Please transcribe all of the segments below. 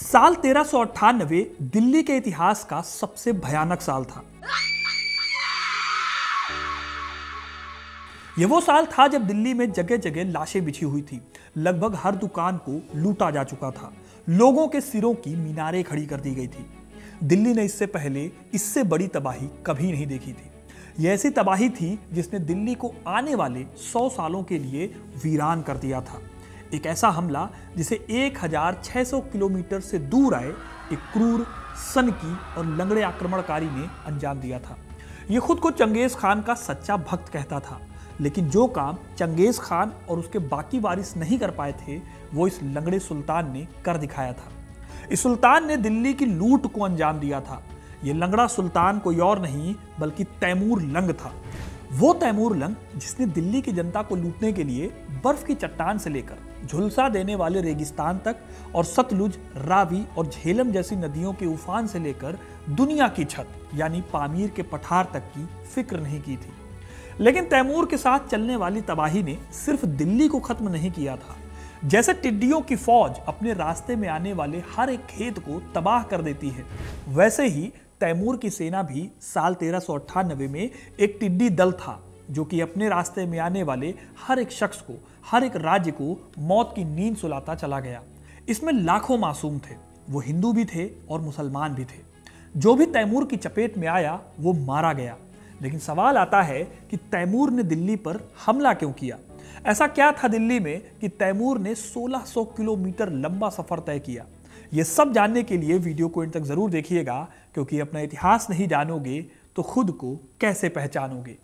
साल 1398 दिल्ली के इतिहास का सबसे भयानक साल था। यह वो साल था जब दिल्ली में जगह जगह लाशें बिछी हुई थी। लगभग हर दुकान को लूटा जा चुका था। लोगों के सिरों की मीनारें खड़ी कर दी गई थी। दिल्ली ने इससे पहले इससे बड़ी तबाही कभी नहीं देखी थी। यह ऐसी तबाही थी जिसने दिल्ली को आने वाले 100 सालों के लिए वीरान कर दिया था। एक ऐसा हमला जिसे 1600 किलोमीटर से दूर आए एक क्रूर, सनकी और लंगड़े आक्रमणकारी ने अंजाम दिया था। यह खुद को चंगेज खान का सच्चा भक्त कहता था, लेकिन जो काम चंगेज खान और उसके बाकी वारिस नहीं कर पाए थे, वो इस लंगड़े सुल्तान ने कर दिखाया था। इस सुल्तान ने दिल्ली की लूट को अंजाम दिया था। यह लंगड़ा सुल्तान कोई और नहीं बल्कि तैमूर लंग था। वो तैमूर लंग जिसने दिल्ली की जनता को लूटने के लिए बर्फ की चट्टान से लेकर झुलसा देने वाले रेगिस्तान तक और सतलुज, रावी और झेलम जैसी नदियों के उफान से लेकर दुनिया की छत यानी पामीर के पठार तक की फिक्र नहीं की थी। लेकिन तैमूर के साथ चलने वाली तबाही ने सिर्फ दिल्ली को खत्म नहीं किया था। जैसे टिड्डियों की फौज अपने रास्ते में आने वाले हर एक खेत को तबाह कर देती है, वैसे ही तैमूर की सेना भी साल 1398 में एक टिड्डी दल था जो कि अपने रास्ते में आने वाले हर एक शख्स को, हर एक राज्य को मौत की नींद सुलाता चला गया। इसमें लाखों मासूम थे। वो हिंदू भी थे और मुसलमान भी थे। जो भी तैमूर की चपेट में आया वो मारा गया। लेकिन सवाल आता है कि तैमूर ने दिल्ली पर हमला क्यों किया? ऐसा क्या था दिल्ली में कि तैमूर ने 1600 किलोमीटर लंबा सफर तय किया? ये सब जानने के लिए वीडियो को इन तक जरूर देखिएगा, क्योंकि अपना इतिहास नहीं जानोगे तो खुद को कैसे पहचानोगे।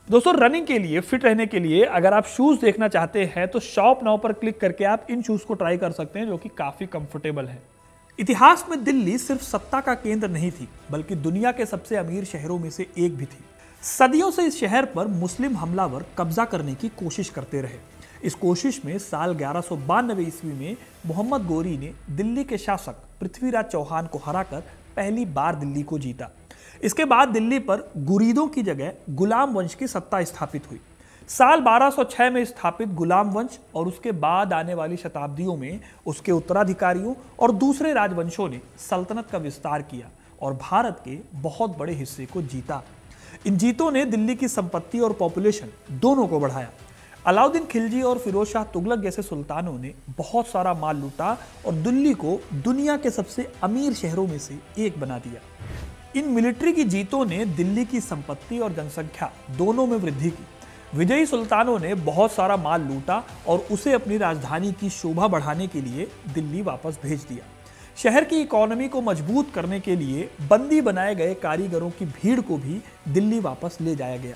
दोस्तों, रनिंग के लिए, फिट रहने के लिए अगर आप शूज देखना चाहते हैं तो शॉप नाउ पर क्लिक करके आप इन शूज को ट्राई कर सकते हैं, जो कि काफी कंफर्टेबल है। इतिहास में दिल्ली सिर्फ सत्ता का केंद्र नहीं थी, बल्कि दुनिया के सबसे अमीर शहरों में से एक भी थी। सदियों से इस शहर पर मुस्लिम हमलावर कब्जा करने की कोशिश करते रहे। इस कोशिश में साल 1192 ईस्वी में मोहम्मद गोरी ने दिल्ली के शासक पृथ्वीराज चौहान को हराकर पहली बार दिल्ली को जीता। इसके बाद दिल्ली पर गुरीदों की जगह गुलाम वंश की सत्ता स्थापित हुई। साल 1206 में स्थापित गुलाम वंश और उसके बाद आने वाली शताब्दियों में उसके उत्तराधिकारियों और दूसरे राजवंशों ने सल्तनत का विस्तार किया और भारत के बहुत बड़े हिस्से को जीता। इन जीतों ने दिल्ली की संपत्ति और पॉपुलेशन दोनों को बढ़ाया। अलाउद्दीन खिलजी और फिरोज शाह तुगलक जैसे सुल्तानों ने बहुत सारा माल लूटा और दिल्ली को दुनिया के सबसे अमीर शहरों में से एक बना दिया। इन मिलिट्री की जीतों ने दिल्ली की संपत्ति और जनसंख्या दोनों में वृद्धि की। विजयी सुल्तानों ने बहुत सारा माल लूटा और उसे अपनी राजधानी की शोभा बढ़ाने के लिए दिल्ली वापस भेज दिया। शहर की इकोनॉमी को मजबूत करने के लिए बंदी बनाए गए कारीगरों की भीड़ को भी दिल्ली वापस ले जाया गया।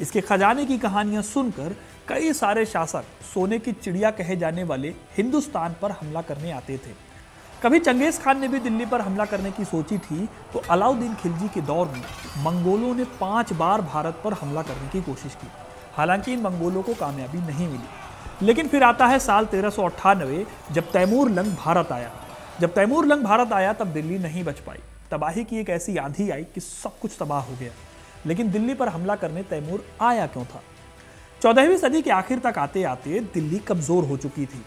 इसके खजाने की कहानियां सुनकर कई सारे शासक सोने की चिड़िया कहे जाने वाले हिंदुस्तान पर हमला करने आते थे। कभी चंगेज खान ने भी दिल्ली पर हमला करने की सोची थी तो अलाउद्दीन खिलजी के दौर में मंगोलों ने 5 बार भारत पर हमला करने की कोशिश की। हालांकि इन मंगोलों को कामयाबी नहीं मिली। लेकिन फिर आता है साल 1398 जब तैमूर लंग भारत आया। जब तैमूर लंग भारत आया तब दिल्ली नहीं बच पाई। तबाही की एक ऐसी आंधी आई कि सब कुछ तबाह हो गया। लेकिन दिल्ली पर हमला करने तैमूर आया क्यों था? 14वीं सदी के आखिर तक आते आते दिल्ली कमजोर हो चुकी थी।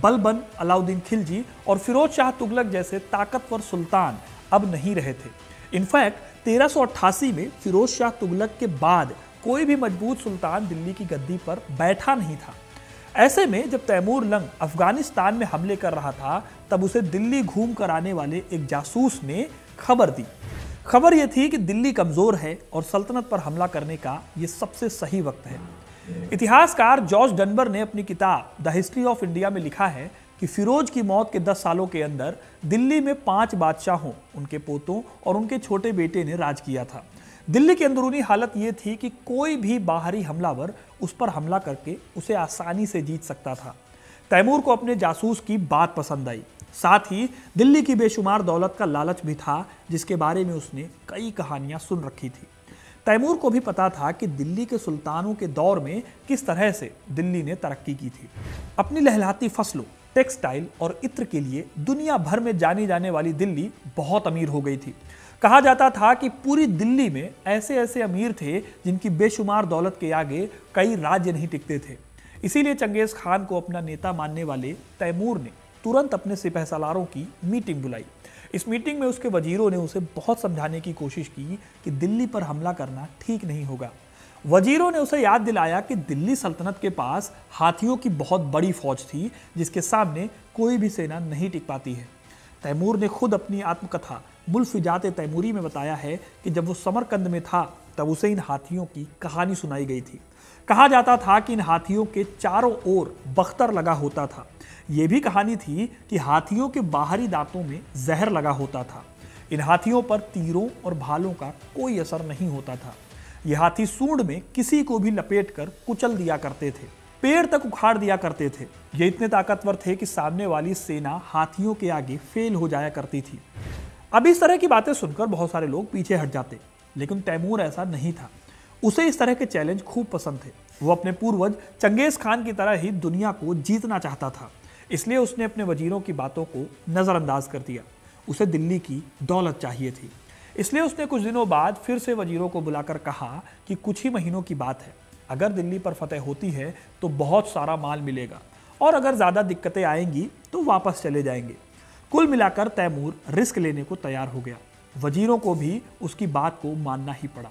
बलबन, अलाउद्दीन खिलजी और फिरोज शाह तुगलक जैसे ताकतवर सुल्तान अब नहीं रहे थे। इनफैक्ट 1388 में फिरोज शाह तुगलक के बाद कोई भी मजबूत सुल्तान दिल्ली की गद्दी पर बैठा नहीं था। ऐसे में जब तैमूर लंग अफगानिस्तान में हमले कर रहा था, तब उसे दिल्ली घूम कर आने वाले एक जासूस ने खबर दी। खबर यह थी कि दिल्ली कमजोर है और सल्तनत पर हमला करने का यह सबसे सही वक्त है। इतिहासकार जॉर्ज डनबर ने अपनी किताब द हिस्ट्री ऑफ इंडिया में लिखा है कि फिरोज की मौत के 10 सालों के अंदर दिल्ली में 5 बादशाहों, उनके पोतों और उनके छोटे बेटे ने राज किया था। दिल्ली की अंदरूनी हालत यह थी कि कोई भी बाहरी हमलावर उस पर हमला करके उसे आसानी से जीत सकता था। तैमूर को अपने जासूस की बात पसंद आई। साथ ही दिल्ली की बेशुमार दौलत का लालच भी था, जिसके बारे में उसने कई कहानियां सुन रखी थी। तैमूर को भी पता था कि दिल्ली के सुल्तानों के दौर में किस तरह से दिल्ली ने तरक्की की थी। अपनी लहलहाती फसलों, टेक्सटाइल और इत्र के लिए दुनिया भर में जानी जाने वाली दिल्ली बहुत अमीर हो गई थी। कहा जाता था कि पूरी दिल्ली में ऐसे ऐसे अमीर थे जिनकी बेशुमार दौलत के आगे कई राज्य नहीं टिकते थे। इसीलिए चंगेज खान को अपना नेता मानने वाले तैमूर ने तुरंत अपने सिपह सालारों की मीटिंग बुलाई। इस मीटिंग में उसके वजीरों ने उसे बहुत समझाने की कोशिश की कि दिल्ली पर हमला करना ठीक नहीं होगा। वजीरों ने उसे याद दिलाया कि दिल्ली सल्तनत के पास हाथियों की बहुत बड़ी फौज थी, जिसके सामने कोई भी सेना नहीं टिक पाती है। तैमूर ने खुद अपनी आत्मकथा मुल्फ़िजात तैमूरी में बताया है कि जब वो समरकंद में था तब उसे इन हाथियों की कहानी सुनाई गई थी। कहा जाता था कि इन हाथियों के चारों ओर बख्तर लगा होता था। ये भी कहानी थी कि हाथियों के बाहरी दांतों में जहर लगा होता था। इन हाथियों पर तीरों और भालों का कोई असर नहीं होता था। ये हाथी सूंड में किसी को भी लपेटकर कुचल दिया करते थे, पेड़ तक उखाड़ दिया करते थे। ये इतने ताकतवर थे कि सामने वाली सेना हाथियों के आगे फेल हो जाया करती थी। अब इस तरह की बातें सुनकर बहुत सारे लोग पीछे हट जाते, लेकिन तैमूर ऐसा नहीं था। उसे इस तरह के चैलेंज खूब पसंद थे। वो अपने पूर्वज चंगेज खान की तरह ही दुनिया को जीतना चाहता था। इसलिए उसने अपने वजीरों की बातों को नज़रअंदाज कर दिया। उसे दिल्ली की दौलत चाहिए थी। इसलिए उसने कुछ दिनों बाद फिर से वजीरों को बुलाकर कहा कि कुछ ही महीनों की बात है, अगर दिल्ली पर फतेह होती है तो बहुत सारा माल मिलेगा, और अगर ज़्यादा दिक्कतें आएंगी तो वापस चले जाएंगे। कुल मिलाकर तैमूर रिस्क लेने को तैयार हो गया। वजीरों को भी उसकी बात को मानना ही पड़ा।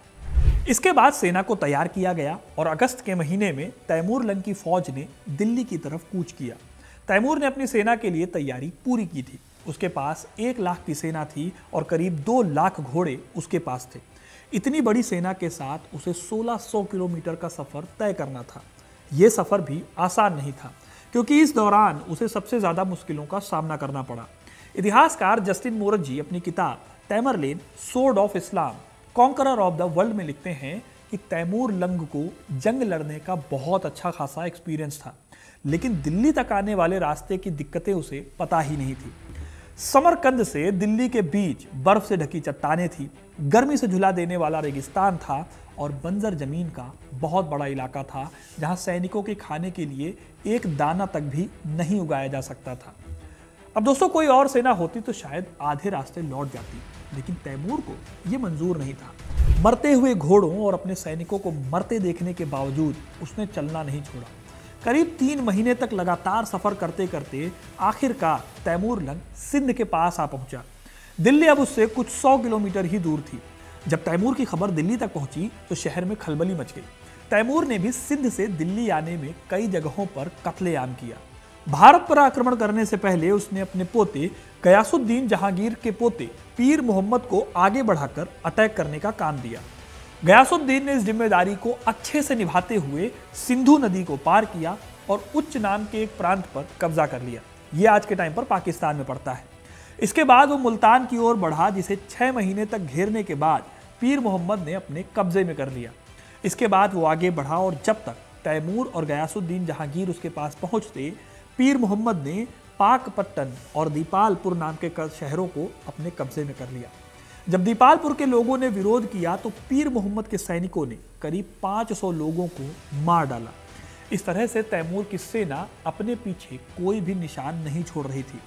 इसके बाद सेना को तैयार किया गया और अगस्त के महीने में तैमूर लंग की फौज ने दिल्ली की तरफ कूच किया। तैमूर ने अपनी सेना के लिए तैयारी पूरी की थी। उसके पास 1 लाख की सेना थी और करीब 2 लाख घोड़े उसके पास थे। इतनी बड़ी सेना के साथ उसे 1600 किलोमीटर का सफर तय करना था। यह सफर भी आसान नहीं था, क्योंकि इस दौरान उसे सबसे ज्यादा मुश्किलों का सामना करना पड़ा। इतिहासकार जस्टिन मोरजी अपनी किताब Tamerlane sword of Islam conqueror of the world में लिखते हैं कि तैमूर लंग को जंग लड़ने का बहुत अच्छा खासा एक्सपीरियंस था, लेकिन दिल्ली तक आने वाले रास्ते की दिक्कतें उसे पता ही नहीं थी। समरकंद से दिल्ली के बीच बर्फ से ढकी चट्टानें थी, गर्मी से झुला देने वाला रेगिस्तान था और बंजर जमीन का बहुत बड़ा इलाका था, जहां सैनिकों के खाने के लिए एक दाना तक भी नहीं उगाया जा सकता था। अब दोस्तों, कोई और सेना होती तो शायद आधे रास्ते लौट जाती, लेकिन तैमूर को यह मंजूर नहीं था। मरते हुए घोड़ों और अपने सैनिकों को मरते देखने के बावजूद उसने चलना नहीं छोड़ा। करीब 3 महीने तक लगातार सफर करते करते आखिरकार तैमूर लंग सिंध के पास आ पहुंचा। दिल्ली अब उससे कुछ 100 किलोमीटर ही दूर थी। जब तैमूर की खबर दिल्ली तक पहुंची तो शहर में खलबली मच गई। तैमूर ने भी सिंध से दिल्ली आने में कई जगहों पर कत्लेआम किया। भारत पर आक्रमण करने से पहले उसने अपने पोते गयासुद्दीन जहांगीर के पोते पीर मोहम्मद को आगे बढ़ाकर अटैक करने का काम दिया। गयासुद्दीन ने इस जिम्मेदारी को अच्छे से निभाते हुए सिंधु नदी को पार किया और उच्च नाम के एक प्रांत पर कब्जा कर लिया। यह आज के टाइम पर पाकिस्तान में पड़ता है। इसके बाद वो मुल्तान की ओर बढ़ा, जिसे 6 महीने तक घेरने के बाद पीर मोहम्मद ने अपने कब्जे में कर लिया। इसके बाद वो आगे बढ़ा और जब तक तैमूर और गयासुद्दीन जहांगीर उसके पास पहुंचते, पीर मोहम्मद ने पाकपट्टन और दीपालपुर नाम के शहरों को अपने कब्जे में कर लिया। जब दीपालपुर के लोगों ने विरोध किया तो पीर मोहम्मद के सैनिकों ने करीब 500 लोगों को मार डाला। इस तरह से तैमूर की सेना अपने पीछे कोई भी निशान नहीं छोड़ रही थी।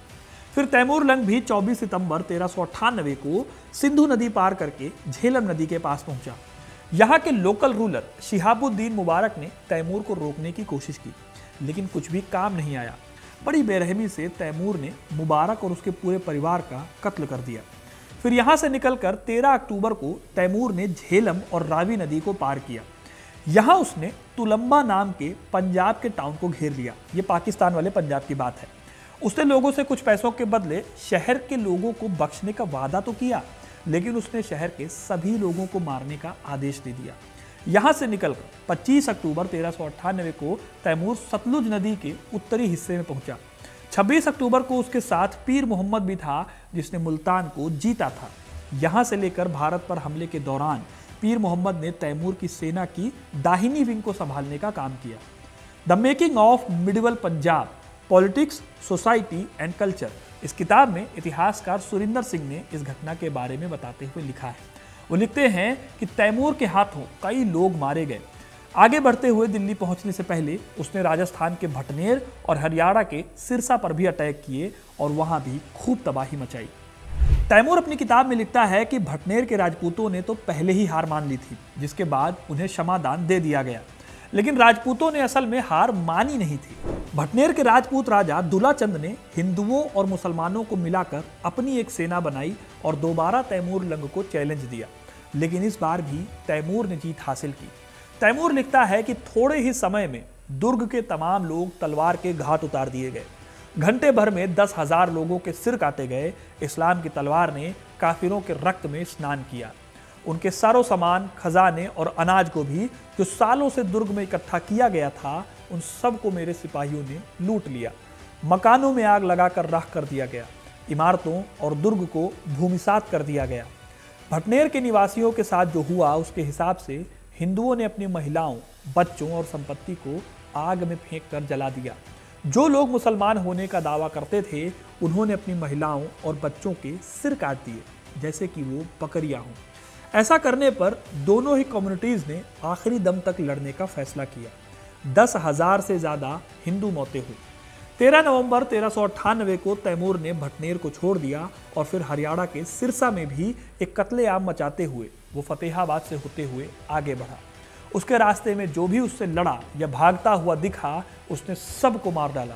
फिर तैमूर लंग भी 24 सितंबर 1398 को सिंधु नदी पार करके झेलम नदी के पास पहुंचा। यहाँ के लोकल रूलर शिहाबुद्दीन मुबारक ने तैमूर को रोकने की कोशिश की, लेकिन कुछ भी काम नहीं आया। बड़ी बेरहमी से तैमूर ने मुबारक और उसके पूरे परिवार का कत्ल कर दिया। फिर यहाँ से निकलकर 13 अक्टूबर को तैमूर ने झेलम और रावी नदी को पार किया। यहाँ उसने तुलंबा नाम के पंजाब के टाउन को घेर लिया। ये पाकिस्तान वाले पंजाब की बात है। उसने लोगों से कुछ पैसों के बदले शहर के लोगों को बख्शने का वादा तो किया, लेकिन उसने शहर के सभी लोगों को मारने का आदेश दे दिया। यहाँ से निकलकर 25 अक्टूबर 1398 को तैमूर सतलुज नदी के उत्तरी हिस्से में पहुंचा। 26 अक्टूबर को उसके साथ पीर मोहम्मद भी था, जिसने मुल्तान को जीता था। यहाँ से लेकर भारत पर हमले के दौरान पीर मोहम्मद ने तैमूर की सेना की दाहिनी विंग को संभालने का काम किया। The making of medieval Punjab, politics, society and culture, इस किताब में इतिहासकार सुरिंदर सिंह ने इस घटना के बारे में बताते हुए लिखा है। वो लिखते हैं कि तैमूर के हाथों कई लोग मारे गए। आगे बढ़ते हुए दिल्ली पहुंचने से पहले उसने राजस्थान के भटनेर और हरियाणा के सिरसा पर भी अटैक किए और वहां भी खूब तबाही मचाई। तैमूर अपनी किताब में लिखता है कि भटनेर के राजपूतों ने तो पहले ही हार मान ली थी, जिसके बाद उन्हें क्षमादान दे दिया गया, लेकिन राजपूतों ने असल में हार मानी नहीं थी। भटनेर के राजपूत राजा दुलाचंद ने हिंदुओं और मुसलमानों को मिलाकर अपनी एक सेना बनाई और दोबारा तैमूर लंग को चैलेंज दिया, लेकिन इस बार भी तैमूर ने जीत हासिल की। तैमूर लिखता है कि थोड़े ही समय में दुर्ग के तमाम लोग तलवार के घात उतार दिए गए। घंटे भर में 10,000 लोगों के सिर काटे गए। इस्लाम की तलवार ने काफिरों के रक्त में स्नान किया। उनके सारो सामान, खजाने और अनाज को भी जो सालों से दुर्ग में इकट्ठा किया गया था, उन सब को मेरे सिपाहियों ने लूट लिया। मकानों में आग लगाकर राख कर दिया गया। इमारतों और दुर्ग को भूमिसात कर दिया गया। भटनेर के निवासियों के साथ जो हुआ, उसके हिसाब से हिंदुओं ने अपनी महिलाओं, बच्चों और संपत्ति को आग में फेंक कर जला दिया। जो लोग मुसलमान होने का दावा करते थे, उन्होंने अपनी महिलाओं और बच्चों के सिर काट दिए, जैसे कि वो बकरियां हों। ऐसा करने पर दोनों ही कम्युनिटीज ने आखिरी दम तक लड़ने का फैसला किया। 10,000 से ज्यादा हिंदू मौतें हुई। 13 नवंबर 1398 को तैमूर ने भटनेर को छोड़ दिया और फिर हरियाणा के सिरसा में भी एक कत्लेआम मचाते हुए वो फतेहाबाद से होते हुए आगे बढ़ा। उसके रास्ते में जो भी उससे लड़ा या भागता हुआ दिखा, उसने सबको मार डाला।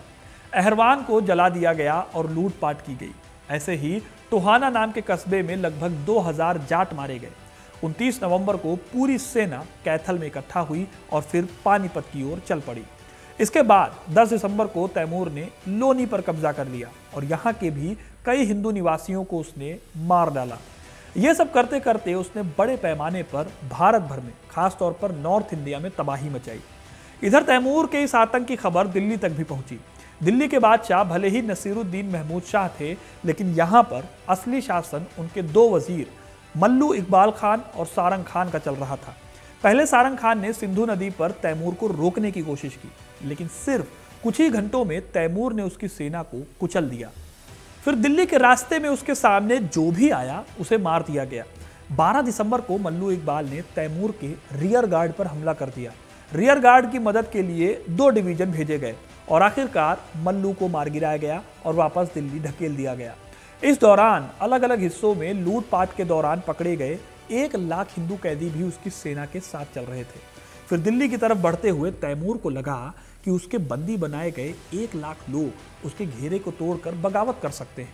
अहरवान को जला दिया गया और लूटपाट की गई। ऐसे ही टोहाना नाम के कस्बे में लगभग 2000 जाट मारे गए। 29 नवंबर को पूरी सेना कैथल में इकट्ठा हुई और फिर पानीपत की ओर चल पड़ी। इसके बाद 10 दिसंबर को तैमूर ने लोनी पर कब्जा कर लिया और यहाँ के भी कई हिंदू निवासियों को उसने मार डाला। ये सब करते करते उसने बड़े पैमाने पर भारत भर में, खासतौर पर नॉर्थ इंडिया में तबाही मचाई। इधर तैमूर के इस आतंक की खबर दिल्ली तक भी पहुंची। दिल्ली के बादशाह भले ही नसीरुद्दीन महमूद शाह थे, लेकिन यहाँ पर असली शासन उनके 2 वजीर मल्लू इकबाल खान और सारंग खान का चल रहा था। पहले सारंग खान ने सिंधु नदी पर तैमूर को रोकने की कोशिश की, लेकिन सिर्फ कुछ ही घंटों में तैमूर ने उसकी सेना को कुचल दिया। फिर दिल्ली के रास्ते में उसके सामने जो भी आया उसे मार दिया गया। 12 दिसंबर को मल्लू इकबाल ने तैमूर के रियर गार्ड पर हमला कर दिया। रियर गार्ड की मदद के लिए 2 डिवीजन भेजे गए और आखिरकार मल्लू को मार गिराया गया और वापस दिल्ली ढकेल दिया गया। इस दौरान अलग अलग हिस्सों में लूटपाट के दौरान पकड़े गए 1 लाख हिंदू कैदी भी उसकी सेना के साथ चल रहे थे। फिर दिल्ली की तरफ बढ़ते हुए तैमूर को लगा कि उसके बंदी बनाए गए 1 लाख लोग उसके घेरे को तोड़कर बगावत कर सकते हैं,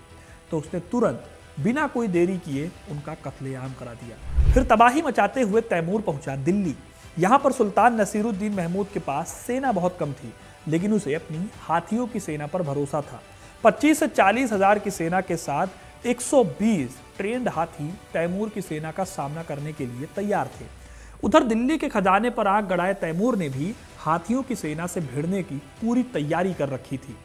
तो उसने तुरंत बिना कोई देरी किए उनका कत्लेआम करा दिया। फिर तबाही मचाते हुए तैमूर पहुंचा दिल्ली। यहाँ पर सुल्तान नसीरुद्दीन महमूद के पास सेना बहुत कम थी, लेकिन उसे अपनी हाथियों की सेना पर भरोसा था। 25 से 40 हजार की सेना के साथ 120 ट्रेंड हाथी तैमूर की सेना का सामना करने के लिए तैयार थे। उधर दिल्ली के खजाने पर आग गड़ाए तैमूर ने भी हाथियों की सेना से भिड़ने की पूरी तैयारी कर रखी थी।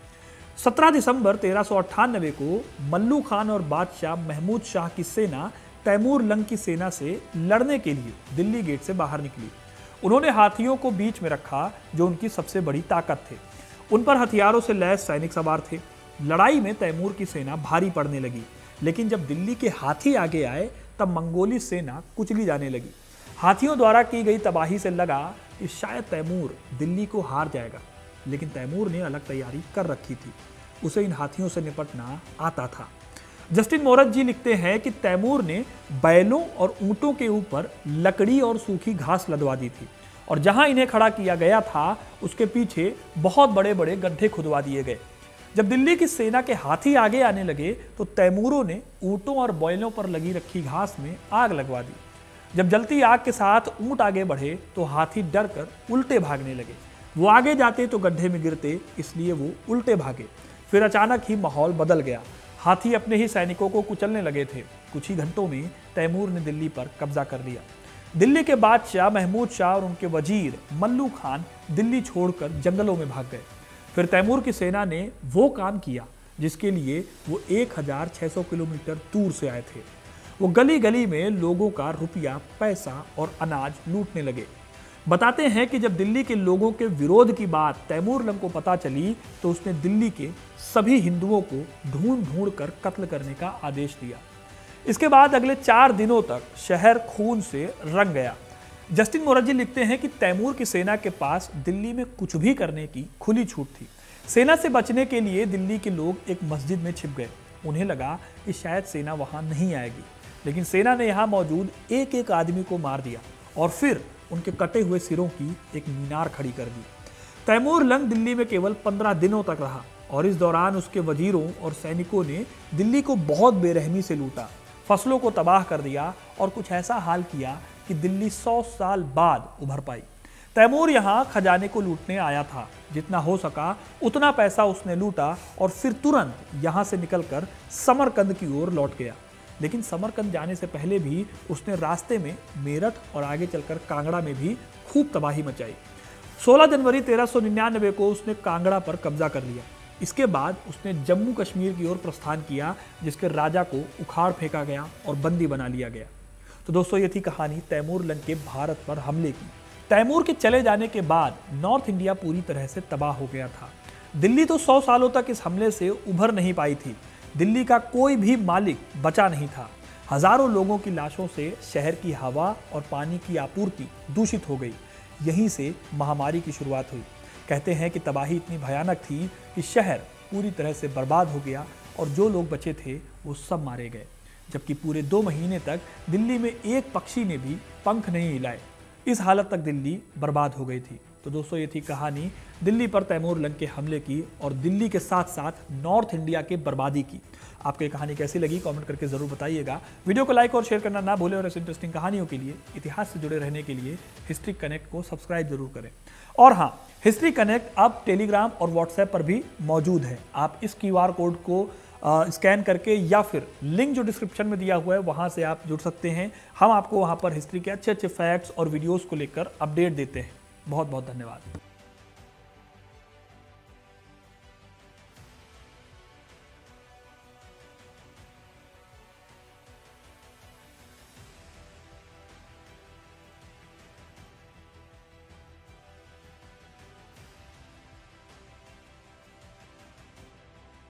17 दिसंबर 1398 को मल्लू खान और बादशाह महमूद शाह की सेना तैमूर लंग की सेना से लड़ने के लिए दिल्ली गेट से बाहर निकली। उन्होंने हाथियों को बीच में रखा, जो उनकी सबसे बड़ी ताकत थे। उन पर हथियारों से लैस सैनिक सवार थे। लड़ाई में तैमूर की सेना भारी पड़ने लगी, लेकिन जब दिल्ली के हाथी आगे आए तब मंगोली सेना कुचली जाने लगी। हाथियों द्वारा की गई तबाही से लगा कि शायद तैमूर दिल्ली को हार जाएगा, लेकिन तैमूर ने अलग तैयारी कर रखी थी। उसे इन हाथियों से निपटना आता था। जस्टिन मोरत जी लिखते हैं कि तैमूर ने बैलों और ऊंटों के ऊपर लकड़ी और सूखी घास लदवा दी थी और जहां इन्हें खड़ा किया गया था, उसके पीछे बहुत बड़े बड़े गड्ढे खुदवा दिए गए। जब दिल्ली की सेना के हाथी आगे आने लगे तो तैमूरों ने ऊंटों और बैलों पर लगी रखी घास में आग लगवा दी। जब जलती आग के साथ ऊंट आगे बढ़े तो हाथी डरकर उल्टे भागने लगे। वो आगे जाते तो गड्ढे में गिरते, इसलिए वो उल्टे भागे। फिर अचानक ही माहौल बदल गया। हाथी अपने ही सैनिकों को कुचलने लगे थे। कुछ ही घंटों में तैमूर ने दिल्ली पर कब्जा कर लिया। दिल्ली के बादशाह महमूद शाह और उनके वजीर मल्लू खान दिल्ली छोड़कर जंगलों में भाग गए। फिर तैमूर की सेना ने वो काम किया जिसके लिए वो 1600 किलोमीटर दूर से आए थे। वो गली गली में लोगों का रुपया, पैसा और अनाज लूटने लगे। बताते हैं कि जब दिल्ली के लोगों के विरोध की बात तैमूर लंग को पता चली तो उसने दिल्ली के सभी हिंदुओं को ढूंढ ढूंढ कर कत्ल करने का आदेश दिया। इसके बाद अगले 4 दिनों तक शहर खून से रंग गया। जस्टिन मोरत जी लिखते हैं कि तैमूर की सेना के पास दिल्ली में कुछ भी करने की खुली छूट थी। सेना से बचने के लिए दिल्ली के लोग एक मस्जिद में छिप गए। उन्हें लगा कि शायद सेना वहां नहीं आएगी, लेकिन सेना ने यहां मौजूद एक एक आदमी को मार दिया और फिर उनके कटे हुए सिरों की एक मीनार खड़ी कर दी। तैमूर लंग दिल्ली में केवल 15 दिनों तक रहा और इस दौरान उसके वजीरों और सैनिकों ने दिल्ली को बहुत बेरहमी से लूटा, फसलों को तबाह कर दिया और कुछ ऐसा हाल किया कि दिल्ली 100 साल बाद उभर पाई। तैमूर यहाँ खजाने को लूटने आया था। जितना हो सका उतना पैसा उसने लूटा और फिर तुरंत यहाँ से निकलकर समरकंद की ओर लौट गया। लेकिन समरकंद जाने से पहले भी उसने रास्ते में मेरठ और आगे चलकर कांगड़ा में भी खूब तबाही मचाई। 16 जनवरी 1399 को उसने कांगड़ा पर कब्जा कर लिया। इसके बाद उसने जम्मू कश्मीर की ओर प्रस्थान किया, जिसके राजा को उखाड़ फेंका गया और बंदी बना लिया गया। तो दोस्तों, ये थी कहानी तैमूर लंग के भारत पर हमले की। तैमूर के चले जाने के बाद नॉर्थ इंडिया पूरी तरह से तबाह हो गया था। दिल्ली तो 100 सालों तक इस हमले से उभर नहीं पाई थी। दिल्ली का कोई भी मालिक बचा नहीं था। हजारों लोगों की लाशों से शहर की हवा और पानी की आपूर्ति दूषित हो गई। यहीं से महामारी की शुरुआत हुई। कहते हैं कि तबाही इतनी भयानक थी कि शहर पूरी तरह से बर्बाद हो गया और जो लोग बचे थे वो सब मारे गए, जबकि पूरे 2 महीने तक दिल्ली में एक पक्षी ने भी पंख नहीं हिलाए। इस हालत तक दिल्ली बर्बाद हो गई थी। तो दोस्तों, ये थी कहानी दिल्ली पर तैमूर लंग के हमले की और दिल्ली के साथ साथ नॉर्थ इंडिया के बर्बादी की। आपको ये कहानी कैसी लगी कमेंट करके जरूर बताइएगा। वीडियो को लाइक और शेयर करना ना भूलें और ऐसी इंटरेस्टिंग कहानियों के लिए, इतिहास से जुड़े रहने के लिए हिस्ट्री कनेक्ट को सब्सक्राइब जरूर करें। और हाँ, हिस्ट्री कनेक्ट अब टेलीग्राम और व्हाट्सएप पर भी मौजूद है। आप इस QR कोड को स्कैन करके या फिर लिंक जो डिस्क्रिप्शन में दिया हुआ है वहां से आप जुड़ सकते हैं। हम आपको वहां पर हिस्ट्री के अच्छे अच्छे फैक्ट्स और वीडियोस को लेकर अपडेट देते हैं। बहुत बहुत धन्यवाद।